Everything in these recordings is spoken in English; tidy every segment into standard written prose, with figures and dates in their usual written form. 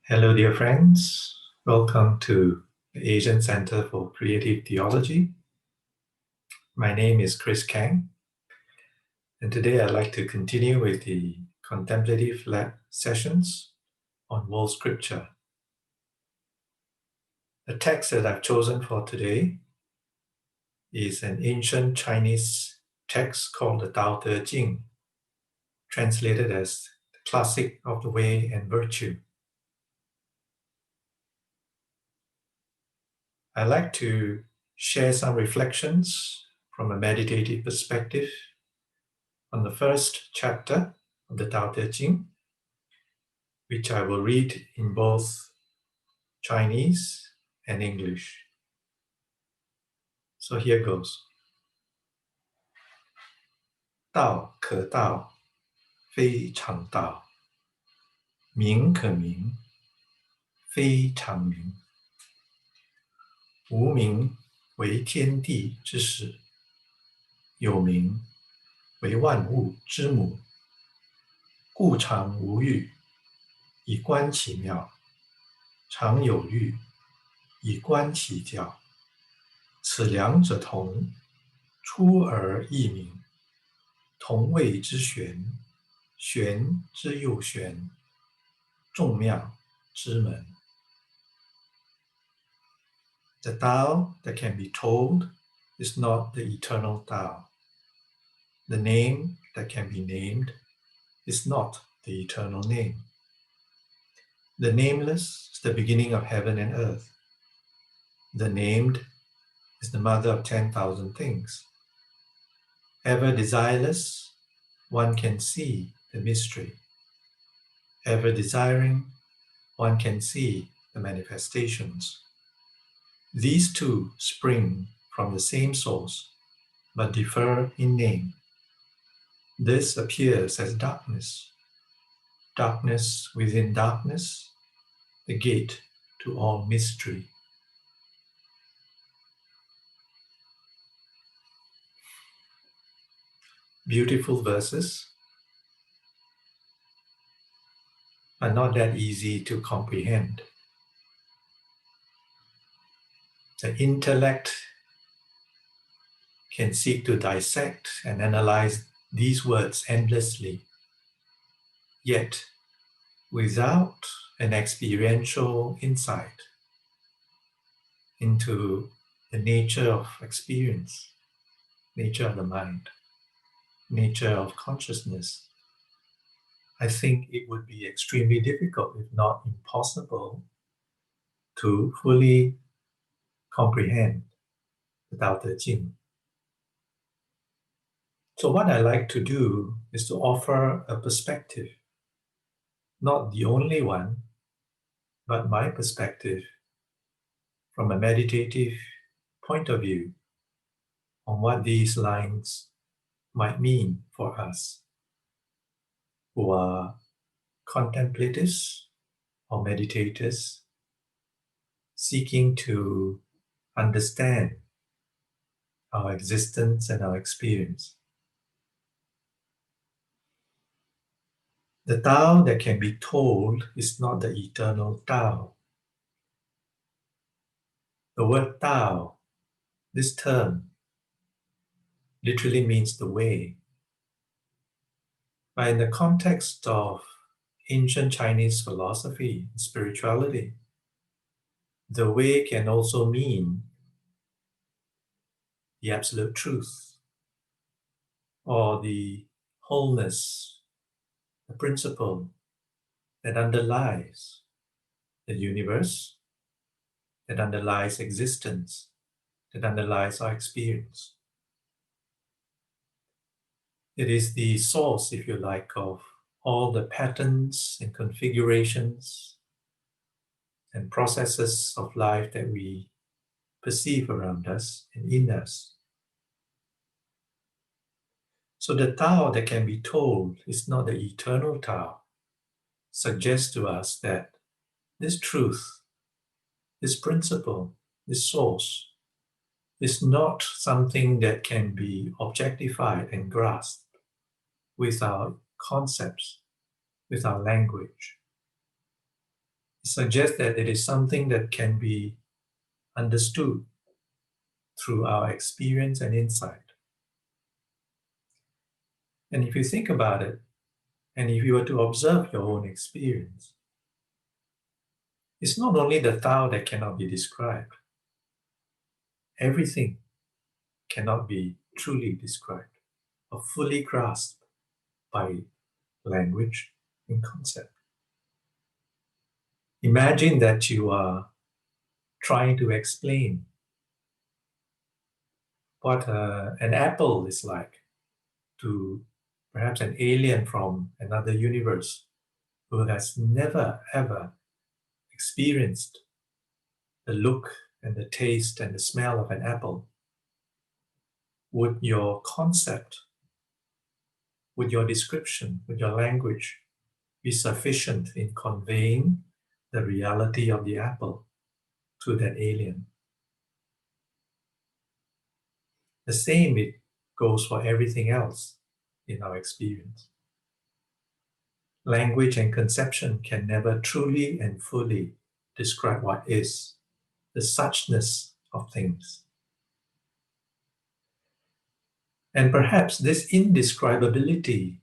Hello, dear friends. Welcome to the Asian Center for Creative Theology. My name is Chris Kang, and today I'd like to continue with the contemplative lab sessions on world scripture. The text that I've chosen for today is an ancient Chinese text called the Dao De Jing, translated as the classic of the way and virtue. I'd like to share some reflections from a meditative perspective on the first chapter of the Dao De Jing, which I will read in both Chinese and English. So here goes. 道可道，非常道；名可名，非常名。无名，为天地之始；有名，为万物之母。故常无欲，以观其妙；常有欲，以观其教。此两者同，出而异名。同谓之玄，玄之又玄，众妙之门。The Tao that can be told is not the eternal Tao. The name that can be named is not the eternal name. The nameless is the beginning of heaven and earth. The named is the mother of 10,000 things. Ever desireless, one can see the mystery. Ever desiring, one can see the manifestations. These two spring from the same source, but differ in name. This appears as darkness. Darkness within darkness, the gate to all mystery. Beautiful verses, but not that easy to comprehend. The intellect can seek to dissect and analyze these words endlessly. Yet, without an experiential insight into the nature of experience, nature of the mind, nature of consciousness, I think it would be extremely difficult, if not impossible, to fully comprehend the Dao De Jing. So what I like to do is to offer a perspective, not the only one, but my perspective from a meditative point of view on what these lines might mean for us who are contemplatives or meditators seeking to understand our existence and our experience. The Tao that can be told is not the eternal Tao. The word Tao, this term, literally means the way. But in the context of ancient Chinese philosophy and spirituality, the way can also mean the absolute truth or the wholeness, the principle that underlies the universe, that underlies existence, that underlies our experience. It is the source, if you like, of all the patterns and configurations and processes of life that we perceive around us and in us. So the Tao that can be told is not the eternal Tao, suggests to us that this truth, this principle, this source, is not something that can be objectified and grasped with our concepts, with our language. It suggests that it is something that can be understood through our experience and insight. And if you think about it, and if you were to observe your own experience, it's not only the Tao that cannot be described. Everything cannot be truly described or fully grasped by language and concept. Imagine that you are trying to explain what an apple is like to perhaps an alien from another universe who has never ever experienced the look and the taste and the smell of an apple. Would your concept, would your description, would your language be sufficient in conveying the reality of the apple to that alien? The same it goes for everything else in our experience. Language and conception can never truly and fully describe what is, the suchness of things. And perhaps this indescribability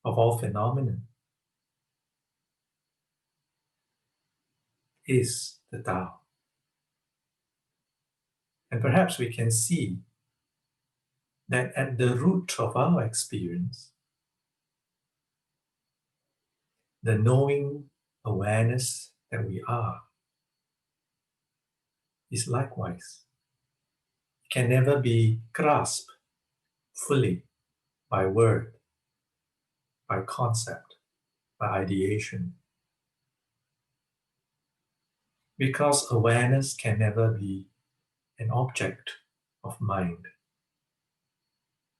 of all phenomena is the Tao. And perhaps we can see that at the root of our experience, the knowing awareness that we are is likewise. It can never be grasped fully by word, by concept, by ideation. Because awareness can never be an object of mind.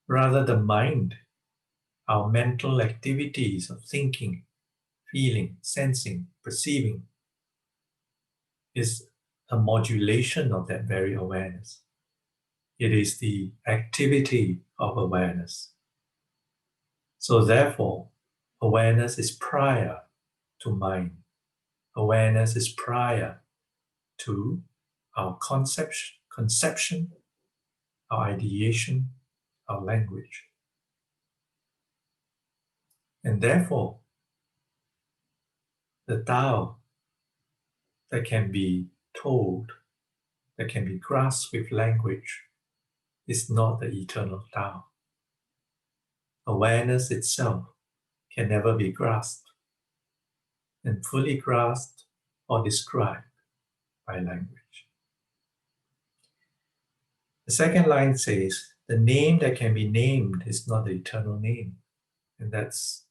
Rather, the mind, our mental activities of thinking, feeling, sensing, perceiving, is a modulation of that very awareness. It is the activity of awareness. So therefore, awareness is prior to mind. Awareness is prior to our conception, our ideation, our language. And therefore, the Tao that can be told, that can be grasped with language, is not the eternal Tao. Awareness itself can never be grasped and fully grasped or described by language. The second line says, the name that can be named is not the eternal name. And that's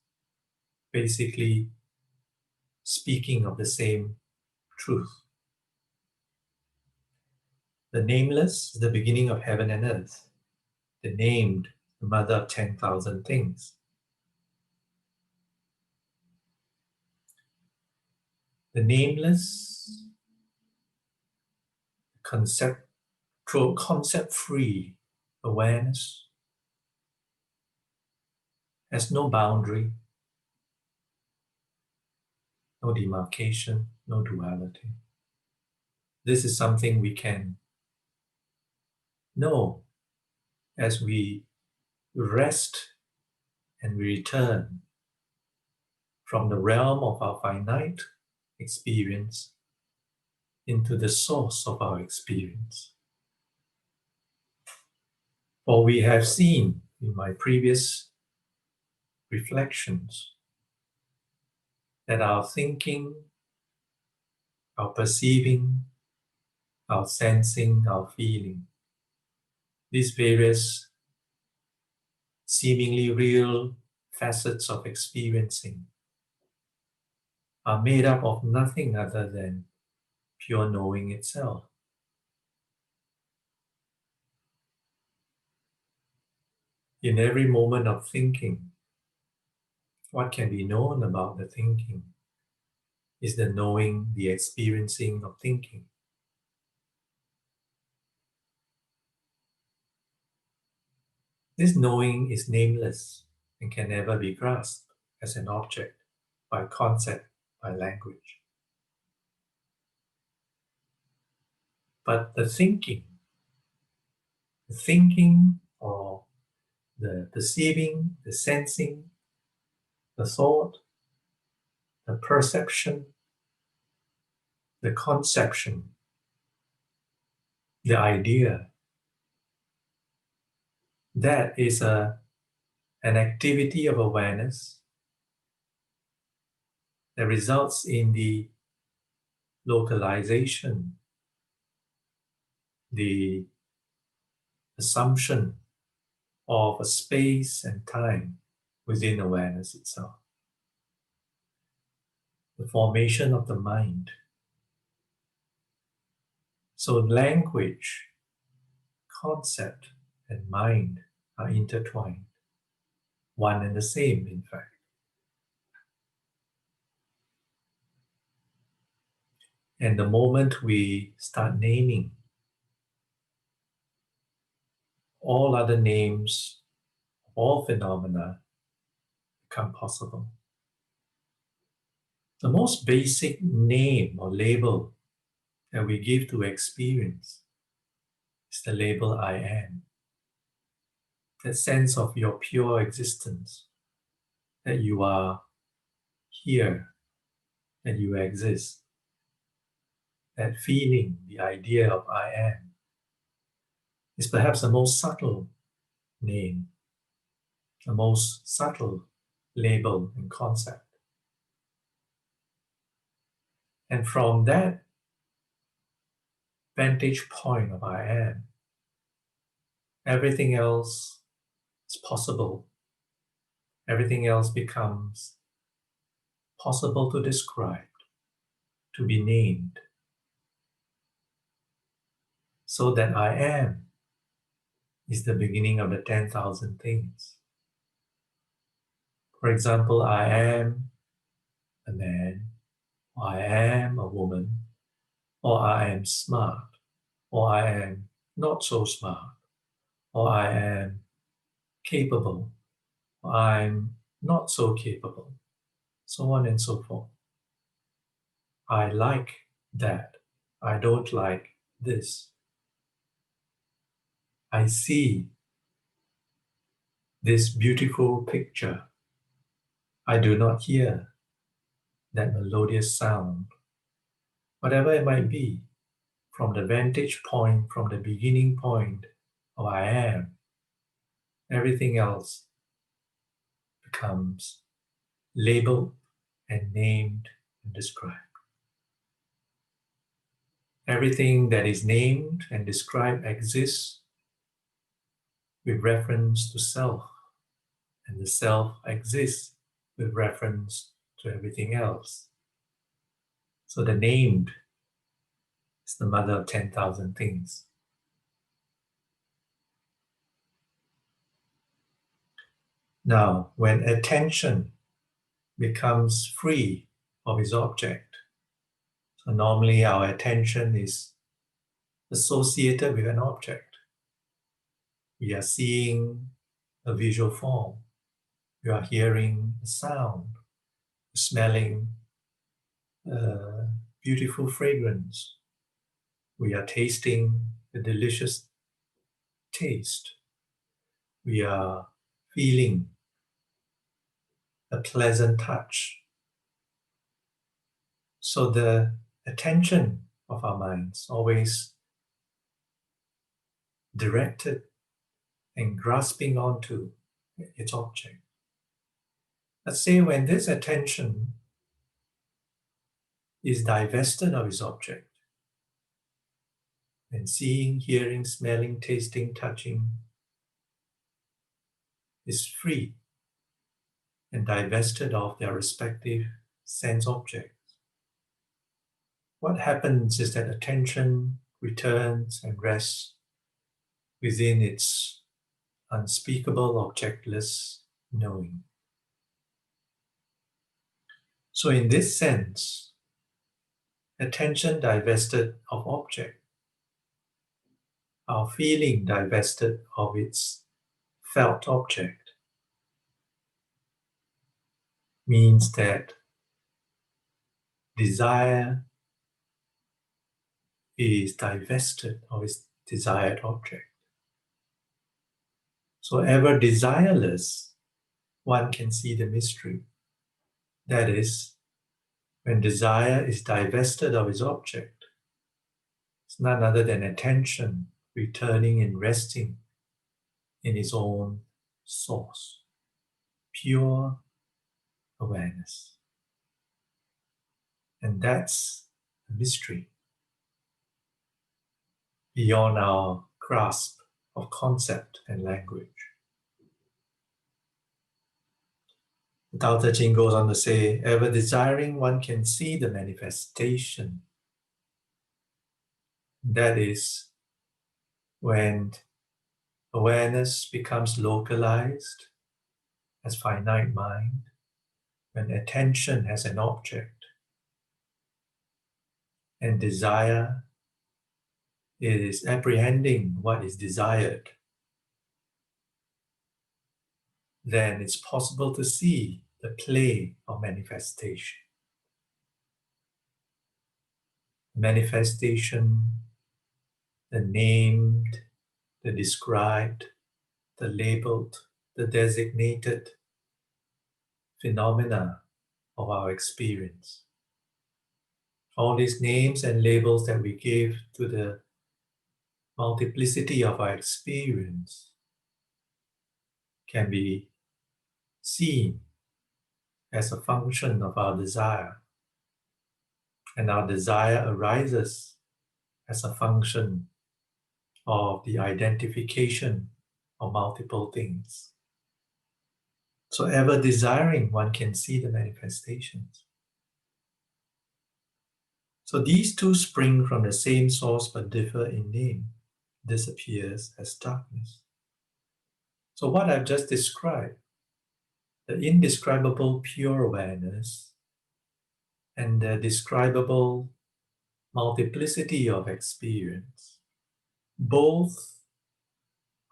basically speaking of the same truth. The nameless is the beginning of heaven and earth. The named, the mother of 10,000 things. The nameless, concept-free awareness has no boundary, no demarcation, no duality. This is something we can know as we rest and we return from the realm of our finite experience into the source of our experience. For we have seen in my previous reflections that our thinking, our perceiving, our sensing, our feeling, these various seemingly real facets of experiencing are made up of nothing other than pure knowing itself. In every moment of thinking, what can be known about the thinking is the knowing, the experiencing of thinking. This knowing is nameless and can never be grasped as an object by concept, by language. but the thinking or the perceiving, the sensing, the thought, the perception, the conception, the idea, that is an activity of awareness that results in the localization, the assumption of a space and time within awareness itself, the formation of the mind. So language, concept, and mind are intertwined, one and the same, in fact. And the moment we start naming, all other names, all phenomena become possible. The most basic name or label that we give to experience is the label I am. That sense of your pure existence, that you are here, that you exist. That feeling, the idea of I am, is perhaps the most subtle name, the most subtle label and concept. And from that vantage point of I am, everything else is possible. Everything else becomes possible to describe, to be named. So that I am is the beginning of the 10,000 things. For example, I am a man, or I am a woman, or I am smart, or I am not so smart, or I am capable, or I'm not so capable, so on and so forth. I like that. I don't like this. I see this beautiful picture. I do not hear that melodious sound. Whatever it might be, from the vantage point, from the beginning point of I am, everything else becomes labeled and named and described. Everything that is named and described exists with reference to self, and the self exists with reference to everything else. So the named is the mother of 10,000 things. Now, when attention becomes free of its object, so normally our attention is associated with an object. We are seeing a visual form. We are hearing a sound, smelling a beautiful fragrance. We are tasting a delicious taste. We are feeling a pleasant touch. So the attention of our minds always directed and grasping onto its object. Let's say when this attention is divested of its object, and seeing, hearing, smelling, tasting, touching is free and divested of their respective sense objects, what happens is that attention returns and rests within its unspeakable objectless knowing. So in this sense, attention divested of object, our feeling divested of its felt object, means that desire is divested of its desired object. So ever desireless, one can see the mystery. That is, when desire is divested of its object, it's none other than attention returning and resting in its own source, pure awareness. And that's a mystery beyond our grasp of concept and language. The Dao De Jing goes on to say, ever desiring, one can see the manifestation. That is, when awareness becomes localized as finite mind, when attention has an object, and desire is apprehending what is desired, then it's possible to see the play of manifestation. Manifestation, the named, the described, the labeled, the designated phenomena of our experience. All these names and labels that we give to the multiplicity of our experience can be seen as a function of our desire. And our desire arises as a function of the identification of multiple things. So ever desiring, one can see the manifestations. So these two spring from the same source but differ in name. This appears as darkness. So what I've just described, the indescribable pure awareness and the describable multiplicity of experience, both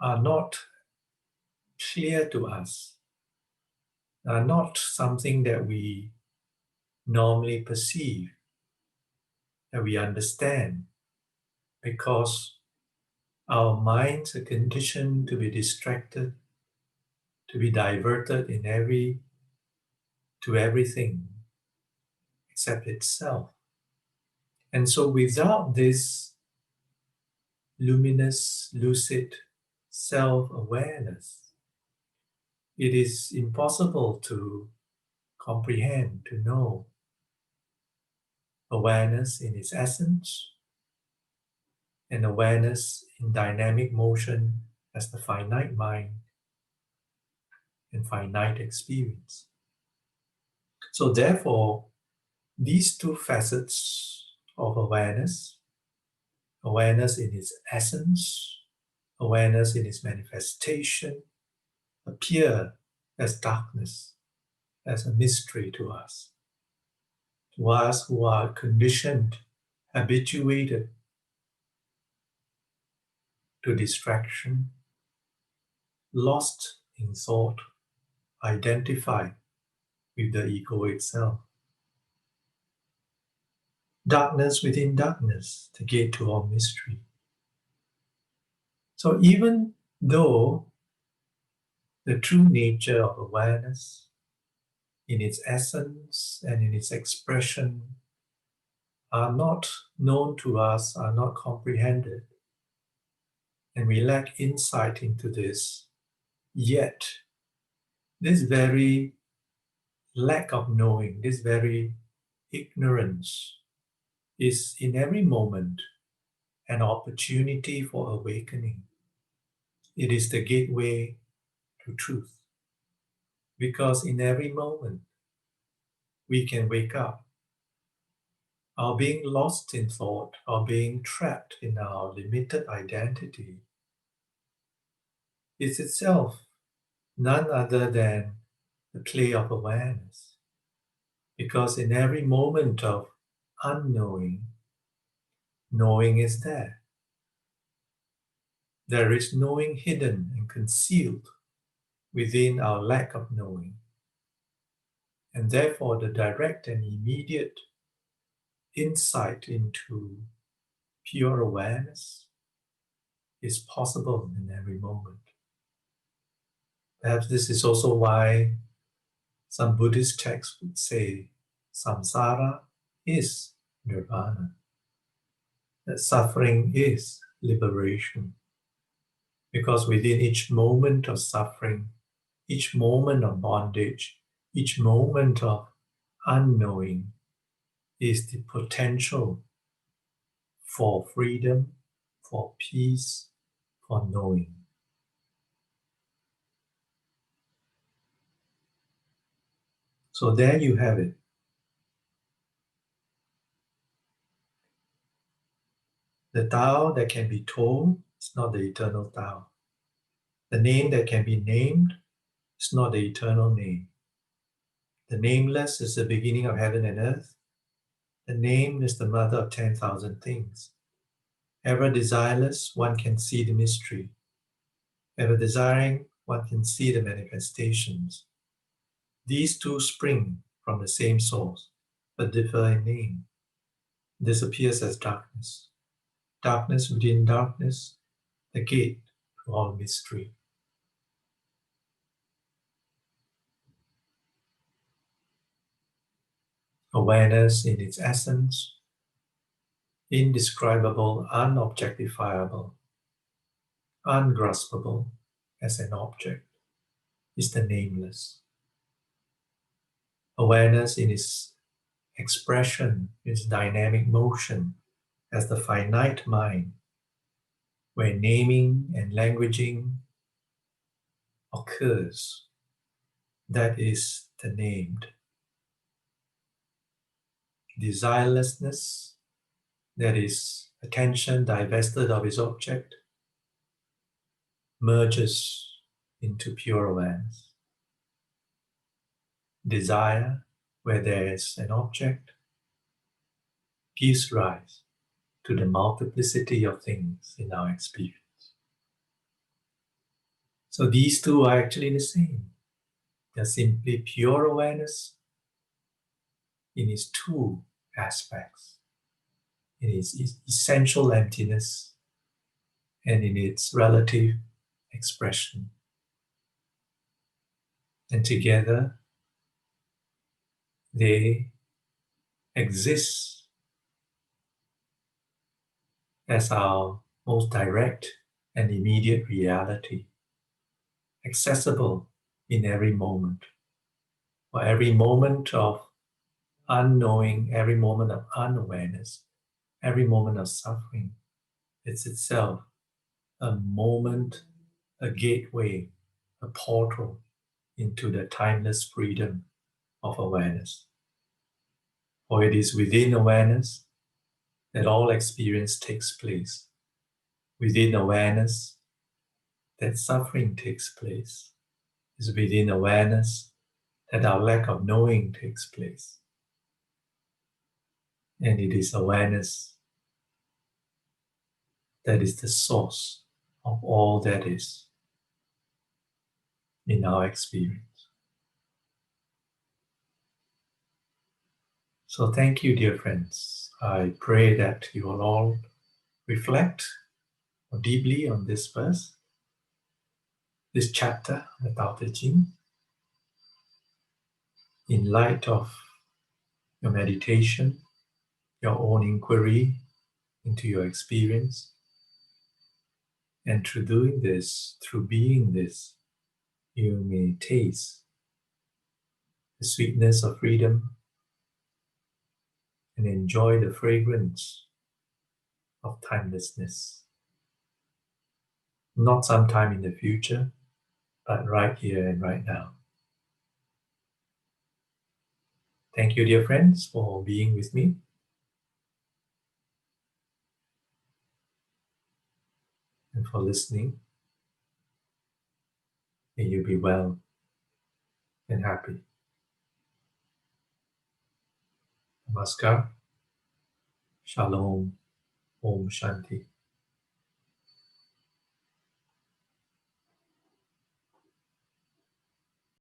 are not clear to us, are not something that we normally perceive, that we understand, because our minds are conditioned to be distracted, to be diverted to everything except itself. And so without this luminous, lucid self-awareness, it is impossible to comprehend, to know awareness in its essence and awareness in dynamic motion as the finite mind and finite experience. So therefore, these two facets of awareness, awareness in its essence, awareness in its manifestation, appear as darkness, as a mystery to us who are conditioned, habituated to distraction, lost in thought, identified with the ego itself. Darkness within darkness, the gate to all mystery. So even though the true nature of awareness in its essence and in its expression are not known to us, are not comprehended, and we lack insight into this, yet this very lack of knowing, this very ignorance is in every moment an opportunity for awakening. It is the gateway to truth. Because in every moment we can wake up. Our being lost in thought, our being trapped in our limited identity is itself none other than the play of awareness. Because in every moment of unknowing, knowing is there. There is knowing hidden and concealed within our lack of knowing. And therefore the direct and immediate insight into pure awareness is possible in every moment. Perhaps this is also why some Buddhist texts would say samsara is nirvana, that suffering is liberation. Because within each moment of suffering, each moment of bondage, each moment of unknowing is the potential for freedom, for peace, for knowing. So there you have it. The Tao that can be told is not the eternal Tao. The name that can be named is not the eternal name. The nameless is the beginning of heaven and earth. The name is the mother of 10,000 things. Ever desireless, one can see the mystery. Ever desiring, one can see the manifestations. These two spring from the same source, but differ in name. This appears as darkness. Darkness within darkness, the gate to all mystery. Awareness in its essence, indescribable, unobjectifiable, ungraspable as an object, is the nameless. Awareness in its expression, its dynamic motion, as the finite mind, where naming and languaging occurs, that is the named. Desirelessness, that is attention divested of its object, merges into pure awareness. Desire, where there is an object, gives rise to the multiplicity of things in our experience. So these two are actually the same. They're simply pure awareness in its two aspects, in its essential emptiness and in its relative expression. And together, they exist as our most direct and immediate reality, accessible in every moment. For every moment of unknowing, every moment of unawareness, every moment of suffering, it's itself a moment, a gateway, a portal into the timeless freedom of awareness. For it is within awareness that all experience takes place. Within awareness that suffering takes place. It is within awareness that our lack of knowing takes place. And it is awareness that is the source of all that is in our experience. So thank you, dear friends. I pray that you will all reflect more deeply on this verse, this chapter, the Dao De Jing, in light of your meditation, your own inquiry into your experience. And through doing this, through being this, you may taste the sweetness of freedom and enjoy the fragrance of timelessness. Not sometime in the future, but right here and right now. Thank you, dear friends, for being with me. And for listening. May you be well and happy. Namaskar. Shalom. Om Shanti.